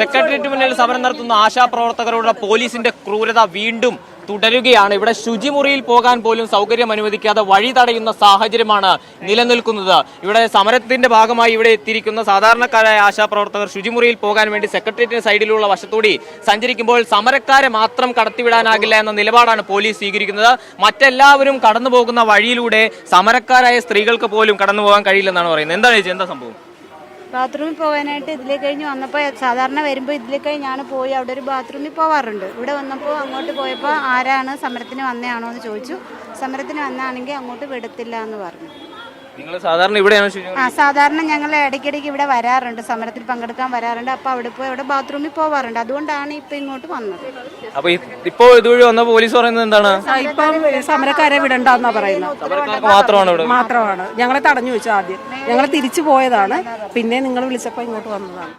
Secretariat മുന്നിൽ സമരം നടത്തുന്ന ആശാപ്രവർത്തകരുടെ പോലീസിന്റെ ക്രൂരത വീണ്ടും തുടരുകയാണ്. ഇവിടെ ശുചിമുറിയിൽ പോകാൻ പോലും സൗകര്യം അനുവദിക്കാതെ വഴി തടയുന്ന സാഹചര്യമാണ് നിലനിൽക്കുന്നത്. ഇവിടെ സമരത്തിന്റെ ഭാഗമായി ഇവിടെ എത്തിയിരിക്കുന്ന സാധാരണക്കാരായ ആശാപ്രവർത്തകർ ശുചിമുറിയിൽ പോകാൻ വേണ്ടി സെക്രട്ടേറിയറ്റിന് സൈഡിലുള്ള വശത്തൂടി സഞ്ചരിക്കുമ്പോൾ സമരക്കാരെ മാത്രം കടത്തിവിടാനാകില്ല എന്ന നിലപാടാണ് പോലീസ് സ്വീകരിക്കുന്നത്. മറ്റെല്ലാവരും കടന്നു പോകുന്ന വഴിയിലൂടെ സമരക്കാരായ സ്ത്രീകൾക്ക് പോലും കടന്നു പോകാൻ കഴിയില്ലെന്നാണ് പറയുന്നത്. എന്താണ് ചേച്ചി, എന്താ സംഭവം? ബാത്റൂമിൽ പോകാനായിട്ട് ഇതിലേ കഴിഞ്ഞ് വന്നപ്പോൾ സാധാരണ വരുമ്പോൾ ഇതിലേ കഴിഞ്ഞാണ് പോയി അവിടെ ഒരു ബാത്റൂമിൽ പോവാറുണ്ട്. ഇവിടെ വന്നപ്പോൾ അങ്ങോട്ട് പോയപ്പോൾ ആരാണ് സമരത്തിന് വന്നതാണോ എന്ന് ചോദിച്ചു. സമരത്തിന് വന്നാണെങ്കിൽ അങ്ങോട്ട് വിടത്തില്ല എന്ന് പറഞ്ഞു. നിങ്ങൾ സാധാരണ ഇവിടെയാണ്? സാധാരണ ഞങ്ങൾ ഇടയ്ക്കിടയ്ക്ക് ഇവിടെ വരാറുണ്ട്, സമരത്തിൽ പങ്കെടുക്കാൻ വരാറുണ്ട്. അപ്പോൾ അവിടെ പോയി അവിടെ ബാത്റൂമിൽ പോവാറുണ്ട്. അതുകൊണ്ടാണ് ഇപ്പം ഇങ്ങോട്ട് വന്നത്. അപ്പൊ ഇപ്പോ ഇതുവഴി വന്ന പോലീസ് പറയുന്നത് എന്താണ്? ഇപ്പം സമരക്കാരെ വിടണ്ടെന്നാ പറയുന്നത്. മാത്രമാണ് ഞങ്ങളെ തടഞ്ഞു വെച്ചു. ആദ്യം ഞങ്ങൾ തിരിച്ചു പോയതാണ്, പിന്നെ നിങ്ങൾ വിളിച്ചപ്പോൾ ഇങ്ങോട്ട് വന്നതാണ്.